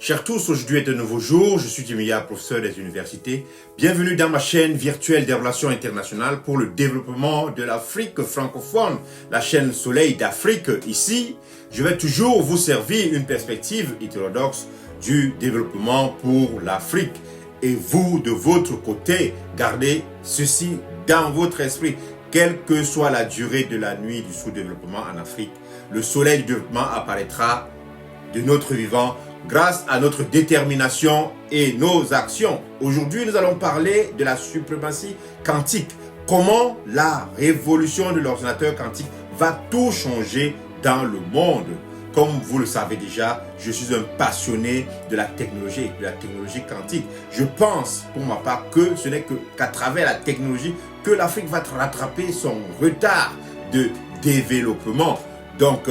Chers tous, aujourd'hui est un nouveau jour. Je suis Djimia, professeur des universités. Bienvenue dans ma chaîne virtuelle des relations internationales pour le développement de l'Afrique francophone, la chaîne Soleil d'Afrique. Ici, je vais toujours vous servir une perspective hétérodoxe du développement pour l'Afrique. Et vous, de votre côté, gardez ceci dans votre esprit. Quelle que soit la durée de la nuit du sous-développement en Afrique, le soleil du développement apparaîtra de notre vivant grâce à notre détermination et nos actions. Aujourd'hui, nous allons parler de la suprématie quantique. Comment la révolution de l'ordinateur quantique va tout changer dans le monde. Comme vous le savez déjà, je suis un passionné de la technologie et de la technologie quantique. Je pense, pour ma part, que ce n'est qu'à travers la technologie que l'Afrique va rattraper son retard de développement. Donc,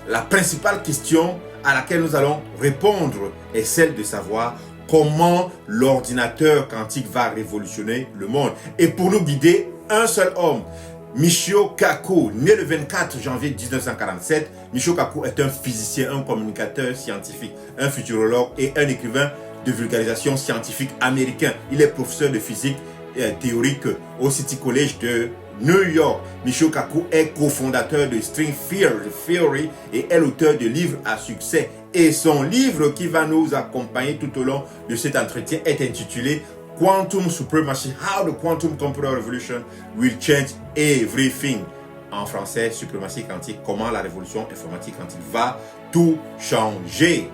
la principale question à laquelle nous allons répondre est celle de savoir comment l'ordinateur quantique va révolutionner le monde. Et pour nous guider, un seul homme, Michio Kaku, né le 24 janvier 1947. Michio Kaku est un physicien, un communicateur scientifique, un futurologue et un écrivain de vulgarisation scientifique américain. Il est professeur de physique théorique au City College de New York. Michio Kaku est cofondateur de String Theory et est l'auteur de livres à succès. Et son livre qui va nous accompagner tout au long de cet entretien est intitulé Quantum Supremacy, How the Quantum Computer Revolution Will Change Everything. En français, suprématie quantique, comment la révolution informatique quantique va tout changer.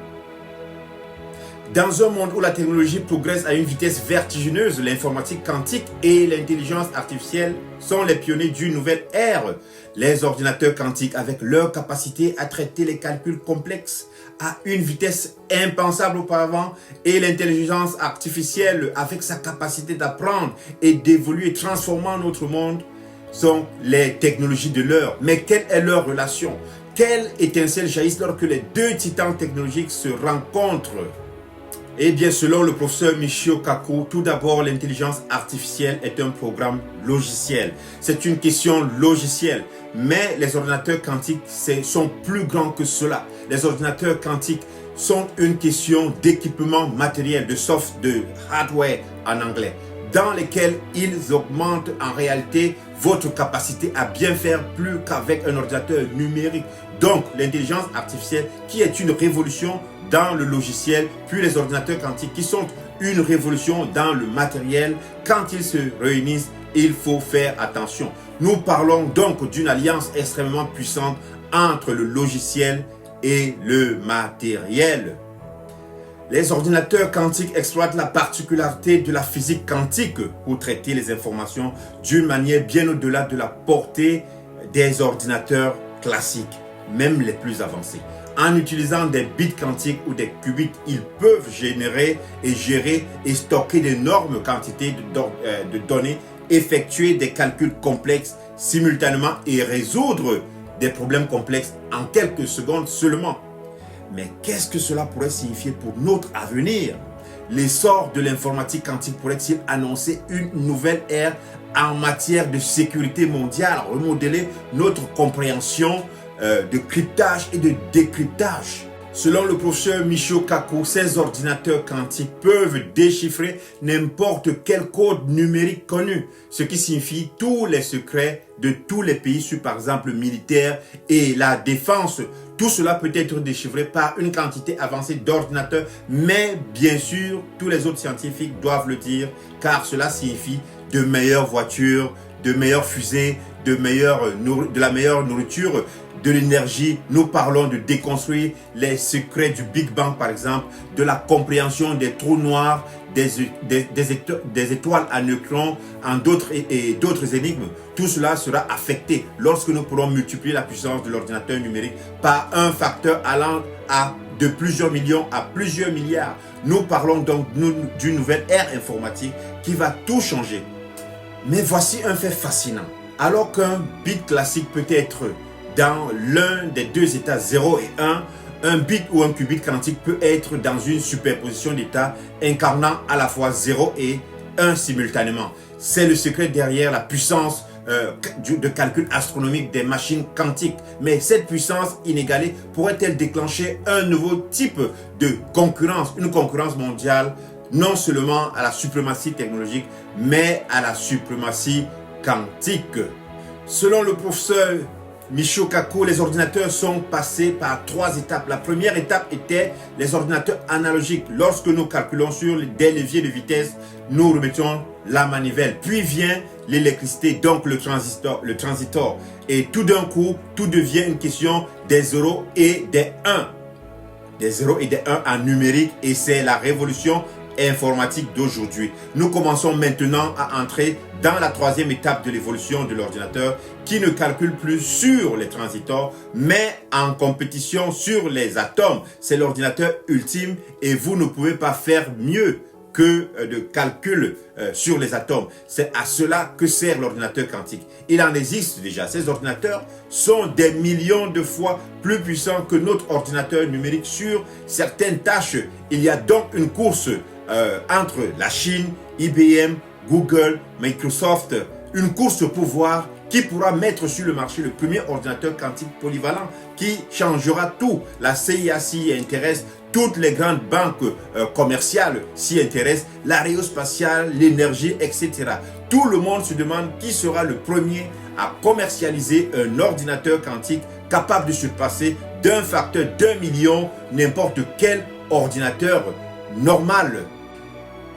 Dans un monde où la technologie progresse à une vitesse vertigineuse, l'informatique quantique et l'intelligence artificielle sont les pionniers d'une nouvelle ère. Les ordinateurs quantiques, avec leur capacité à traiter les calculs complexes à une vitesse impensable auparavant, et l'intelligence artificielle, avec sa capacité d'apprendre et d'évoluer, transformant notre monde, sont les technologies de l'heure. Mais quelle est leur relation? Quelle étincelle jaillissent lorsque les deux titans technologiques se rencontrent? Eh bien, selon le professeur Michio Kaku, tout d'abord, l'intelligence artificielle est un programme logiciel. C'est une question logicielle. Mais les ordinateurs quantiques sont plus grands que cela. Les ordinateurs quantiques sont une question d'équipement matériel, de hardware en anglais, dans lesquels ils augmentent en réalité votre capacité à bien faire plus qu'avec un ordinateur numérique. Donc, l'intelligence artificielle qui est une révolution dans le logiciel, puis les ordinateurs quantiques qui sont une révolution dans le matériel. Quand ils se réunissent, il faut faire attention. Nous parlons donc d'une alliance extrêmement puissante entre le logiciel et le matériel. Les ordinateurs quantiques exploitent la particularité de la physique quantique pour traiter les informations d'une manière bien au-delà de la portée des ordinateurs classiques, même les plus avancés. En utilisant des bits quantiques ou des qubits, ils peuvent générer et gérer et stocker d'énormes quantités de données, effectuer des calculs complexes simultanément et résoudre des problèmes complexes en quelques secondes seulement. Mais qu'est-ce que cela pourrait signifier pour notre avenir? L'essor de l'informatique quantique pourrait-il annoncer une nouvelle ère en matière de sécurité mondiale, remodeler notre compréhension de cryptage et de décryptage? Selon le professeur Michio Kaku, ces ordinateurs quantiques peuvent déchiffrer n'importe quel code numérique connu, ce qui signifie tous les secrets de tous les pays sur par exemple militaire et la défense. Tout cela peut être déchiffré par une quantité avancée d'ordinateurs, mais bien sûr, tous les autres scientifiques doivent le dire, car cela signifie de meilleures voitures, de meilleures fusées, de la meilleure nourriture, de l'énergie. Nous parlons de déconstruire les secrets du Big Bang par exemple, de la compréhension des trous noirs, des étoiles à neutrons, et d'autres énigmes. Tout cela sera affecté lorsque nous pourrons multiplier la puissance de l'ordinateur numérique par un facteur allant de plusieurs millions à plusieurs milliards. Nous parlons donc d'une nouvelle ère informatique qui va tout changer. Mais voici un fait fascinant. Alors qu'un bit classique peut être dans l'un des deux états 0 et 1, un bit ou un qubit quantique peut être dans une superposition d'états incarnant à la fois 0 et 1 simultanément. C'est le secret derrière la puissance de calcul astronomique des machines quantiques. Mais cette puissance inégalée pourrait-elle déclencher un nouveau type de concurrence, une concurrence mondiale, non seulement à la suprématie technologique, mais à la suprématie quantique? Selon le professeur Michio Kaku, les ordinateurs sont passés par 3 étapes. La première étape était les ordinateurs analogiques. Lorsque nous calculons sur des leviers de vitesse, nous remettons la manivelle. Puis vient l'électricité, donc le transistor. Et tout d'un coup, tout devient une question des 0 et des 1. Des 0 et des 1 en numérique, et c'est la révolution informatique d'aujourd'hui. Nous commençons maintenant à entrer dans la 3e étape de l'évolution de l'ordinateur, qui ne calcule plus sur les transistors, mais en compétition sur les atomes. C'est l'ordinateur ultime et vous ne pouvez pas faire mieux que de calcul sur les atomes. C'est à cela que sert l'ordinateur quantique. Il en existe déjà. Ces ordinateurs sont des millions de fois plus puissants que notre ordinateur numérique sur certaines tâches. Il y a donc une course entre la Chine, IBM, Google, Microsoft, une course pour voir qui pourra mettre sur le marché le premier ordinateur quantique polyvalent qui changera tout. La CIA s'y intéresse, toutes les grandes banques commerciales s'y intéressent, l'aérospatiale, l'énergie, etc. Tout le monde se demande qui sera le premier à commercialiser un ordinateur quantique capable de se passer d'un facteur d'1 million n'importe quel ordinateur normal.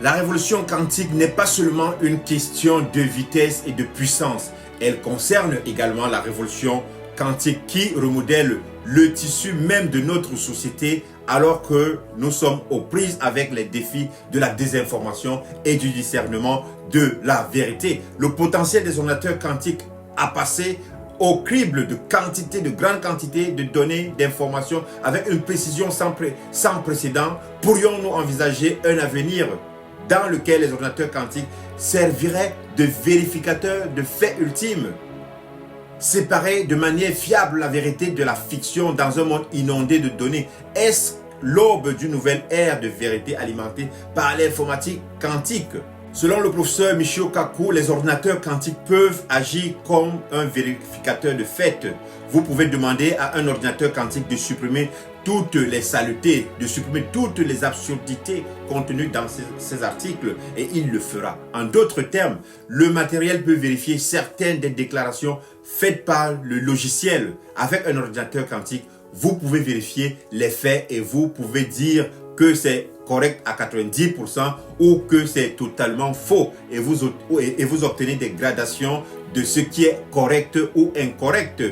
La révolution quantique n'est pas seulement une question de vitesse et de puissance. Elle concerne également la révolution quantique qui remodèle le tissu même de notre société alors que nous sommes aux prises avec les défis de la désinformation et du discernement de la vérité. Le potentiel des ordinateurs quantiques a passé au crible de grandes quantités de données, d'informations avec une précision sans précédent. Pourrions-nous envisager un avenir dans lequel les ordinateurs quantiques serviraient de vérificateurs de faits ultimes, séparer de manière fiable la vérité de la fiction dans un monde inondé de données? Est-ce l'aube d'une nouvelle ère de vérité alimentée par l'informatique quantique? Selon le professeur Michio Kaku, les ordinateurs quantiques peuvent agir comme un vérificateur de faits. Vous pouvez demander à un ordinateur quantique de supprimer toutes les saletés, de supprimer toutes les absurdités contenues dans ces articles et il le fera. En d'autres termes, le matériel peut vérifier certaines des déclarations faites par le logiciel. Avec un ordinateur quantique, vous pouvez vérifier les faits et vous pouvez dire que c'est correct à 90% ou que c'est totalement faux et vous obtenez des gradations de ce qui est correct ou incorrect.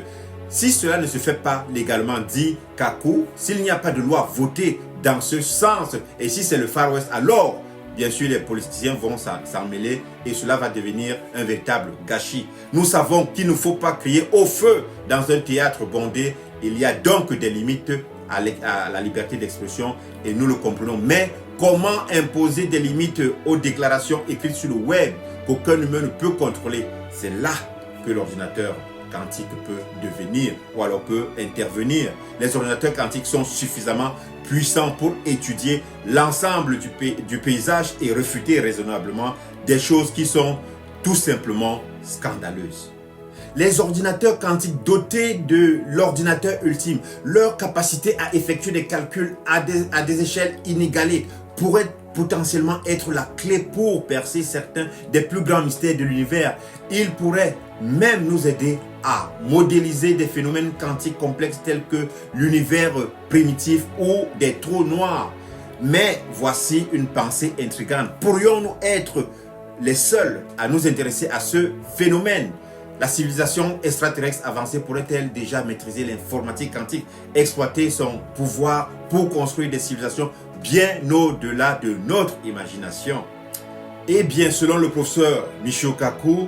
Si cela ne se fait pas légalement, dit Kaku, s'il n'y a pas de loi votée dans ce sens et si c'est le Far West, alors bien sûr les politiciens vont s'en mêler et cela va devenir un véritable gâchis. Nous savons qu'il ne faut pas crier au feu dans un théâtre bondé. Il y a donc des limites à la liberté d'expression et nous le comprenons. Mais comment imposer des limites aux déclarations écrites sur le web qu'aucun humain ne peut contrôler? C'est là que l'ordinateur quantique peut devenir ou alors peut intervenir. Les ordinateurs quantiques sont suffisamment puissants pour étudier l'ensemble du paysage et refuter raisonnablement des choses qui sont tout simplement scandaleuses. Les ordinateurs quantiques dotés de l'ordinateur ultime, leur capacité à effectuer des calculs à des échelles inégalées pourraient potentiellement être la clé pour percer certains des plus grands mystères de l'univers. Ils pourraient même nous aider à modéliser des phénomènes quantiques complexes tels que l'univers primitif ou des trous noirs. Mais voici une pensée intrigante. Pourrions-nous être les seuls à nous intéresser à ce phénomène? La civilisation extraterrestre avancée pourrait-elle déjà maîtriser l'informatique quantique, exploiter son pouvoir pour construire des civilisations bien au-delà de notre imagination? Eh bien, selon le professeur Michio Kaku,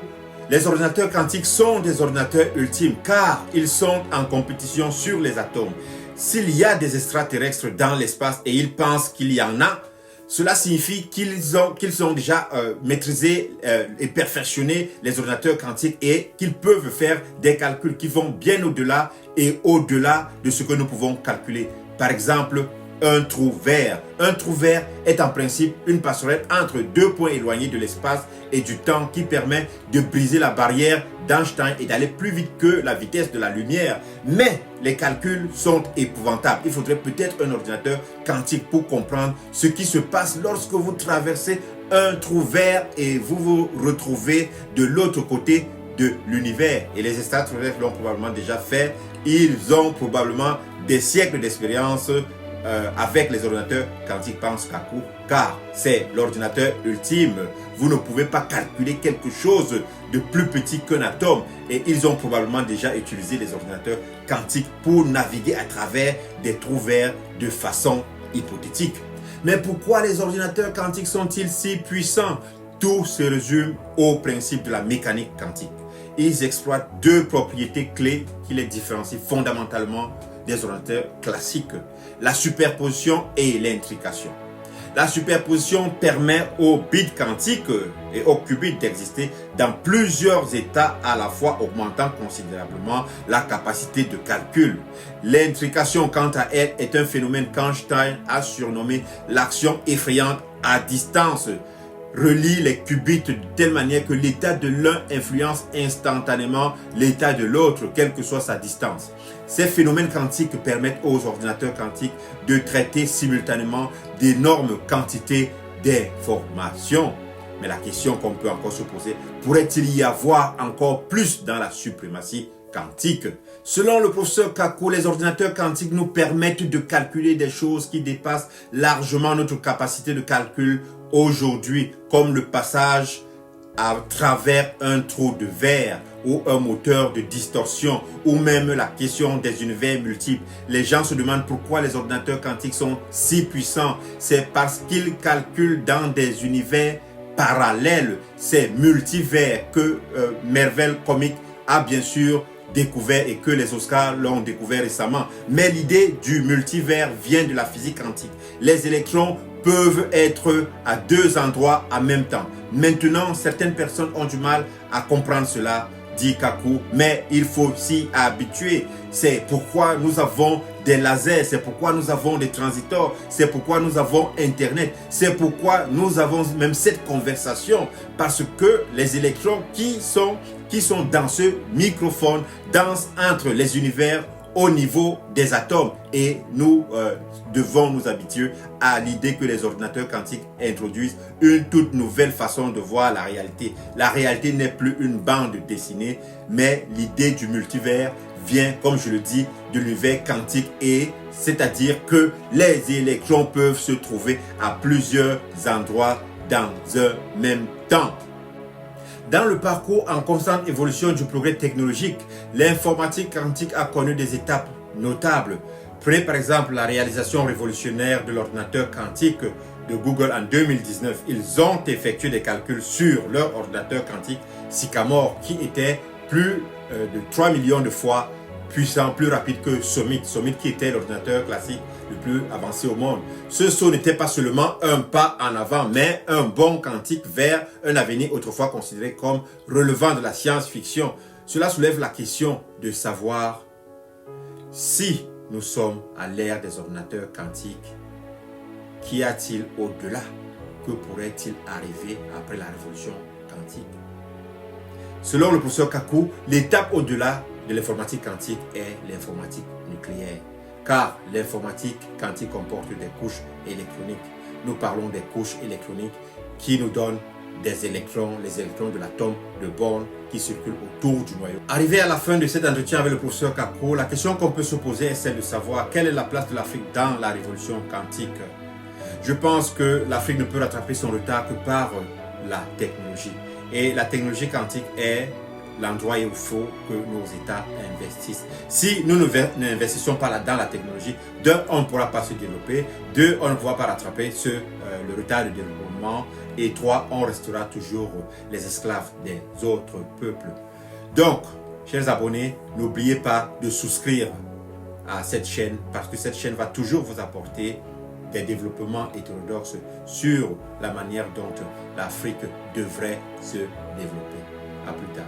les ordinateurs quantiques sont des ordinateurs ultimes car ils sont en compétition sur les atomes. S'il y a des extraterrestres dans l'espace et ils pensent qu'il y en a, cela signifie qu'ils ont déjà maîtrisé et perfectionné les ordinateurs quantiques et qu'ils peuvent faire des calculs qui vont bien au-delà et au-delà de ce que nous pouvons calculer. Par exemple, un trou vert. Un trou vert est en principe une passerelle entre deux points éloignés de l'espace et du temps qui permet de briser la barrière d'Einstein est d'aller plus vite que la vitesse de la lumière. Mais les calculs sont épouvantables. Il faudrait peut-être un ordinateur quantique pour comprendre ce qui se passe lorsque vous traversez un trou vert et vous vous retrouvez de l'autre côté de l'univers. Et les extraterrestres l'ont probablement déjà fait. Ils ont probablement des siècles d'expérience avec les ordinateurs quantiques, pense Kaku, car c'est l'ordinateur ultime. Vous ne pouvez pas calculer quelque chose de plus petit qu'un atome. Et ils ont probablement déjà utilisé les ordinateurs quantiques pour naviguer à travers des trous verts de façon hypothétique. Mais pourquoi les ordinateurs quantiques sont-ils si puissants? Tout se résume au principe de la mécanique quantique. Ils exploitent deux propriétés clés qui les différencient fondamentalement des ordinateurs classiques: la superposition et l'intrication. La superposition permet aux bits quantiques et aux qubits d'exister dans plusieurs états à la fois, augmentant considérablement la capacité de calcul. L'intrication, quant à elle, est un phénomène qu'Einstein a surnommé l'action effrayante à distance. Relie les qubits de telle manière que l'état de l'un influence instantanément l'état de l'autre, quelle que soit sa distance. Ces phénomènes quantiques permettent aux ordinateurs quantiques de traiter simultanément d'énormes quantités d'informations. Mais la question qu'on peut encore se poser, pourrait-il y avoir encore plus dans la suprématie quantique? Selon le professeur Kaku, les ordinateurs quantiques nous permettent de calculer des choses qui dépassent largement notre capacité de calcul aujourd'hui, comme le passage à travers un trou de verre ou un moteur de distorsion, ou même la question des univers multiples. Les gens se demandent pourquoi les ordinateurs quantiques sont si puissants. C'est parce qu'ils calculent dans des univers parallèles, ces multivers que Marvel Comics a bien sûr découvert et que les Oscars l'ont découvert récemment. Mais l'idée du multivers vient de la physique quantique. Les électrons peuvent être à deux endroits en même temps. Maintenant, certaines personnes ont du mal à comprendre cela, dit Kaku, mais il faut s'y habituer. C'est pourquoi nous avons des lasers, c'est pourquoi nous avons des transistors, c'est pourquoi nous avons Internet, c'est pourquoi nous avons même cette conversation, parce que les électrons qui sont dans ce microphone dansent entre les univers au niveau des atomes, et nous devons nous habituer à l'idée que les ordinateurs quantiques introduisent une toute nouvelle façon de voir la réalité. La réalité n'est plus une bande dessinée, mais l'idée du multivers vient, comme je le dis, de l'univers quantique, et c'est-à-dire que les électrons peuvent se trouver à plusieurs endroits dans un même temps. Dans le parcours en constante évolution du progrès technologique, l'informatique quantique a connu des étapes notables. Prenez par exemple la réalisation révolutionnaire de l'ordinateur quantique de Google en 2019. Ils ont effectué des calculs sur leur ordinateur quantique Sycamore qui était plus de 3 millions de fois puissant, plus rapide que Summit qui était l'ordinateur classique le plus avancé au monde. Ce saut n'était pas seulement un pas en avant, mais un bond quantique vers un avenir autrefois considéré comme relevant de la science-fiction. Cela soulève la question de savoir si nous sommes à l'ère des ordinateurs quantiques. Qu'y a-t-il au-delà? Que pourrait-il arriver après la révolution quantique? Selon le professeur Kaku, l'étape au-delà de l'informatique quantique est l'informatique nucléaire. Car l'informatique quantique comporte des couches électroniques. Nous parlons des couches électroniques qui nous donnent des électrons, les électrons de l'atome de Bohr qui circulent autour du noyau. Arrivé à la fin de cet entretien avec le professeur Kaku, la question qu'on peut se poser est celle de savoir quelle est la place de l'Afrique dans la révolution quantique. Je pense que l'Afrique ne peut rattraper son retard que par la technologie. Et la technologie quantique est l'endroit où il faut que nos États investissent. Si nous n'investissons pas dans la technologie, d'un, on ne pourra pas se développer, deux, on ne pourra pas rattraper le retard de développement, et trois, on restera toujours les esclaves des autres peuples. Donc, chers abonnés, n'oubliez pas de souscrire à cette chaîne, parce que cette chaîne va toujours vous apporter des développements hétérodoxes sur la manière dont l'Afrique devrait se développer. À plus tard.